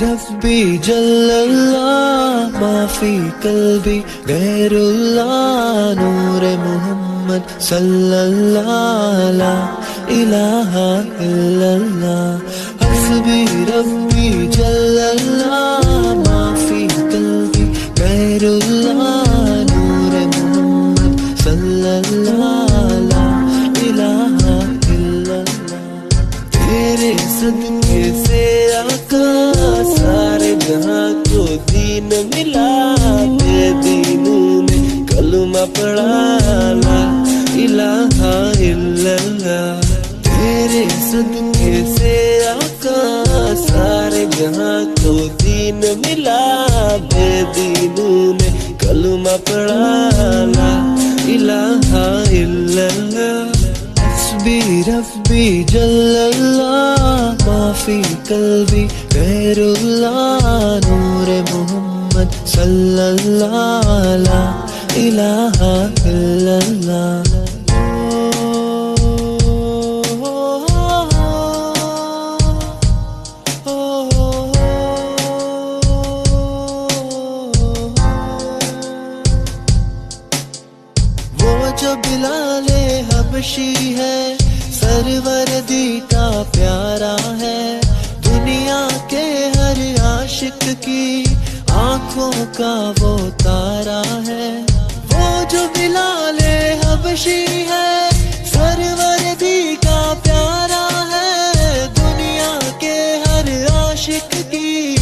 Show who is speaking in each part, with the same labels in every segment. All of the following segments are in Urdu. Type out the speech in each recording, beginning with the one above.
Speaker 1: ربی جل اللہ ما فی قلبی غیر اللہ نور محمد صلی اللہ لا الہ الا اللہ حسبی ربی جل اللہ ما فی قلبی غیر اللہ نور محمد صلی اللہ لا الہ الا اللہ تیرے صدقے سے آقا سارے جہاں کو دین ملا بے دینوں نے کلمہ پڑھا لا الہ الا اللہ تیرے صدقے سے آقا سارے جہاں کو دین ملا بے دینوں نے کلمہ پڑھا لا الہ الا اللہ حسبی ربی جل اللہ ما فی قلبی غیر اللہ نور محمد صلی اللہ لا الہ الا اللہ وہ جو بلال حبشی ہے سروردی کا پیارا ہے دنیا کے ہر عاشق کی آنکھوں کا وہ تارا ہے وہ جو بلال حبشی ہے سروردی کا پیارا ہے دنیا کے ہر عاشق کی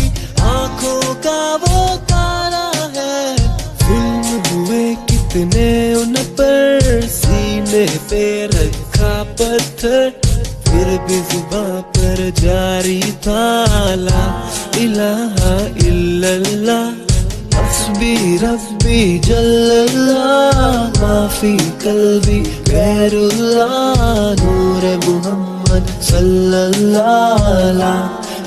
Speaker 1: آنکھوں کا وہ تارا ہے ظلم ہوئے کتنے ان پر سینے پہ رکھا پتھر پھر بھی زباں پر جاری تھا لا الہ الا اللہ حسبی ربی جل اللہ ما فی قلبی غیر اللہ نور محمد صلی اللہ لا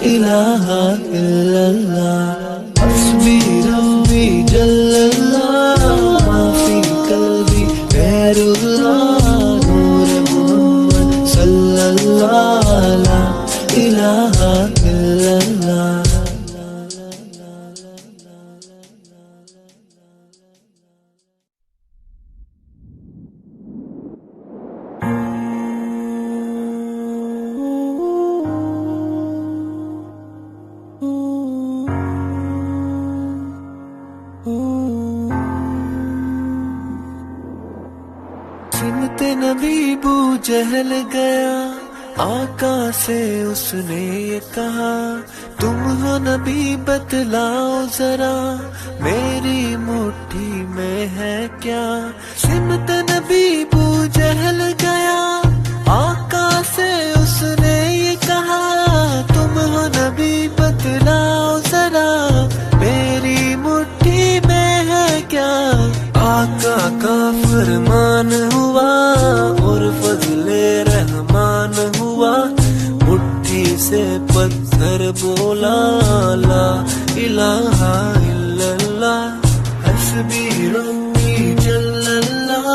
Speaker 1: الہ الا اللہ حسبی ربی جل اللہ ما فی قلبی غیر اللہ نور محمد صلی اللہ لا الہ الا اللہ سمت نبی بو جہل گیا آقا سے اس نے یہ کہا تم ہو نبی بتلاؤ ذرا میری مٹھی میں ہے کیا سمت نبی بو جہل گیا آقا سے اس نے یہ کہا تم ہو نبی بتلاؤ ذرا میری مٹھی میں ہے کیا آقا کا فرمان ہوا اور فضل رحمان ہوا مٹھی سے پتھر بولا لا الہ الا اللہ حسبی ربی جل اللہ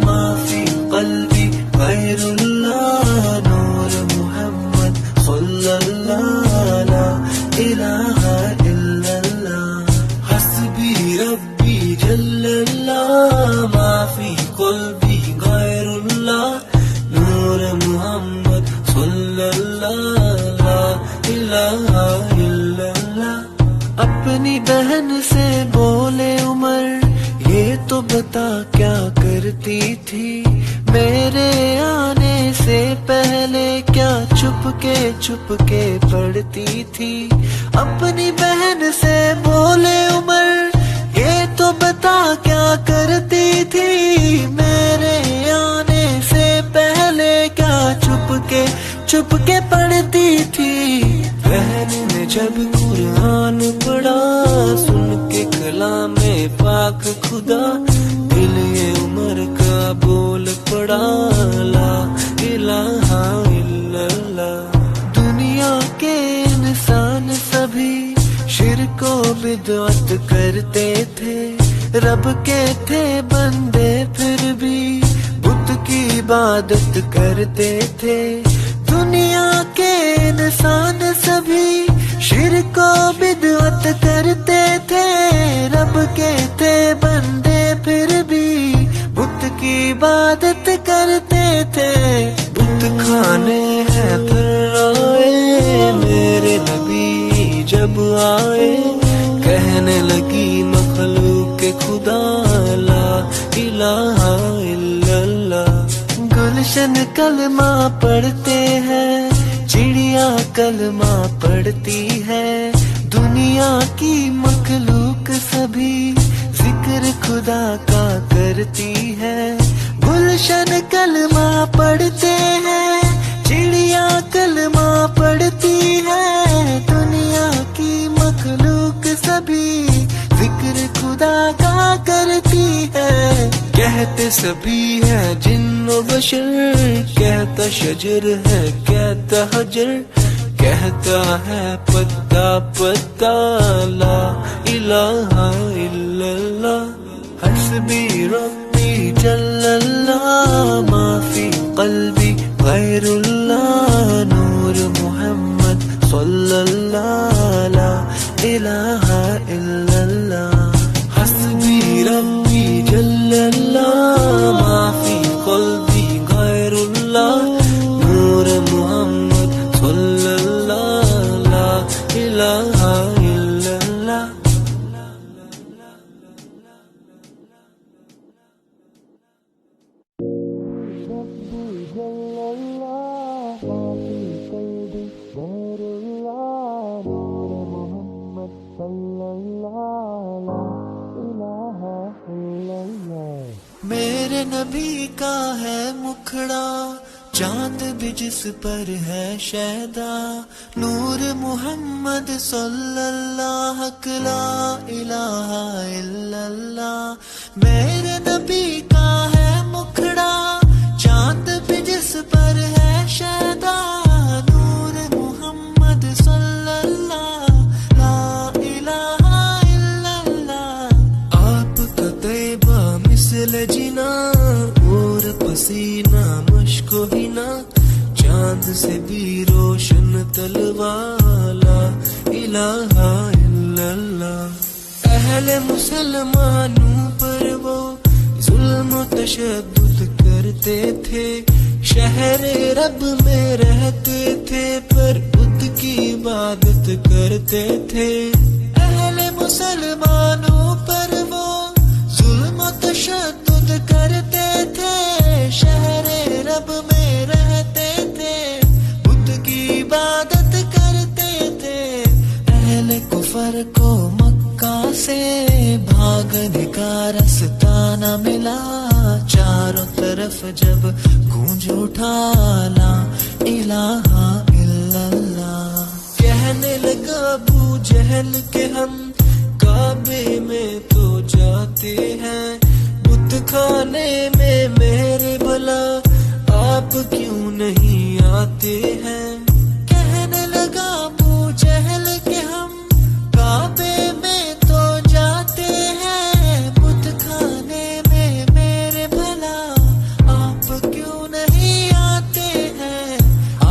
Speaker 1: ما فی قلبی غیر اللہ نور محمد صلی اللہ لا الہ الا اللہ حسبی ربی جل اللہ ما فی قلبی غیر اللہ نور محمد صلی اللہ لا الہ الا اللہ اپنی بہن سے بولے عمر یہ تو بتا کیا کرتی تھی میرے آنے سے پہلے کیا چھپ کے پڑھتی تھی اپنی بہن سے بولے عمر یہ تو بتا کیا کرتی تھی میرے آنے سے پہلے کیا چھپ کے پڑھتی تھی بہن نے جب قرآن پڑھا سن کے کلام پاک خدا دل یہ عمر کا بول پڑا لا الہ الا اللہ دنیا کے انسان سبھی شرک و بدعت کرتے تھے رب کے تھے بندے پھر بھی بت کی عبادت کرتے تھے دنیا کے انسان سبھی شرک و جب آئے کہنے لگی مخلوق خدا لا الہ الا اللہ. گلشن کلمہ پڑھتے ہیں، چڑیا کلمہ پڑھتی ہے، دنیا کی مخلوق سبھی ذکر خدا کا کرتی ہے. گلشن کلمہ پڑھتے ہیں، چڑیا کلمہ پڑھتی ہے، دنیا کی مخلوق سبھی ذکر خدا کا کرتی ہے. کہتے سبھی ہے جن و بشر، کہتا شجر ہے کہتا حجر، کہتا ہے پتا پتا لا الہ الا اللہ. حسبی ربی جل اللہ ما فی قلبی غیر اللہ، نور محمد صلی اللہ لا الہ الا اللہ. حسبی ربی جل اللہ ما فی قلبی غیر اللہ، نور محمد صلی اللہ لا الہ الا اللہ. میرے نبی کا ہے مکھڑا، چاند بھی جس پر ہے شیدا، نور محمد صلی اللہ لا الہ الا اللہ. میرے نبی کا ہے مکھڑا، چاند بھی جس پر ہے شیدا، نور محمد صلی اللہ لا الہ الا اللہ. آپ کا طیبہ مثل جنا، اور پسینہ مشک و حنا، چاند سے بھی روشن تلوار لا الہ الا اللہ. اہل مسلمانوں پر وہ ظلم و تشدد کرتے تھے، شہر رب میں رہتے تھے پر بت کی عبادت کرتے تھے. اہل مسلمانوں پر وہ ظلم و تشدد کرتے تھے، شہر رب میں رہتے تھے، بت کی عبادت کرتے تھے. اہل کفر کو مکہ سے بھاگنے کا رستہ نہ ملا، چاروں طرف جب گونج اٹھا لا الہ الا اللہ. کہنے لگا ابو جہل کہ ہم کعبے میں تو جاتے ہیں، بت خانے میں میرے بھلا آپ کیوں نہیں آتے ہیں. کہنے لگا ابو جہل کہ ہم کعبے میں تو جاتے ہیں، بت خانے میں میرے بھلا آپ کیوں نہیں آتے ہیں.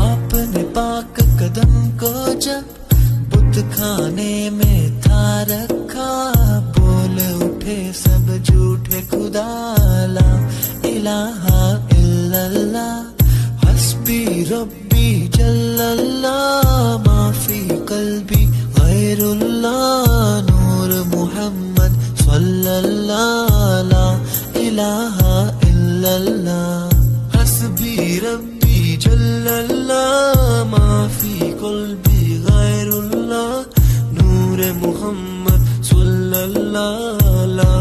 Speaker 1: آپ نے پاک قدم کو جب بت خانے میں تھا رکھا، بول اٹھے سب جھوٹے خدا لا الہ الا اللہ. حسبی ربی جل اللہ ما فی قلبی غیر اللہ، نور محمد صلی اللہ لا الہ الا اللہ. حسبی ربی جل اللہ ما فی قلبی غیر اللہ، نور محمد صلی اللہ لا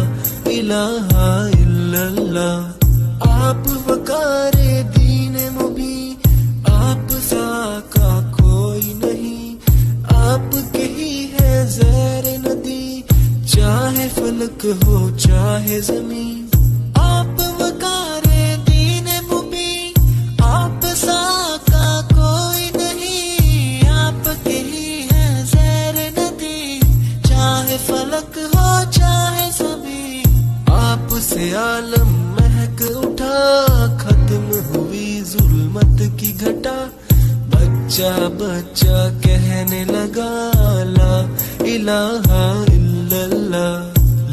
Speaker 1: الہ الا اللہ. آپ وقار دین مبین، آپ سا کا کوئی نہیں، آپ کے ہی ہے زیر ندی، چاہے فلک ہو چاہے زمین. آپ وقار دین مبین، آپ سا کا کوئی نہیں، آپ کے ہی ہے زیر ندی، چاہے فلک ہو چاہے زمین. آپ سے عالم مہک اٹھا، ختم ہوئی ظلمت کی گھٹا، بچہ بچہ کہنے لگا لا الہ الا اللہ.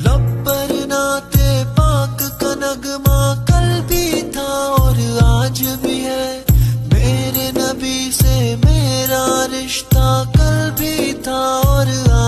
Speaker 1: لب پر نعت پاک کا نغمہ کل بھی تھا اور آج بھی ہے، میرے نبی سے میرا رشتہ کل بھی تھا اور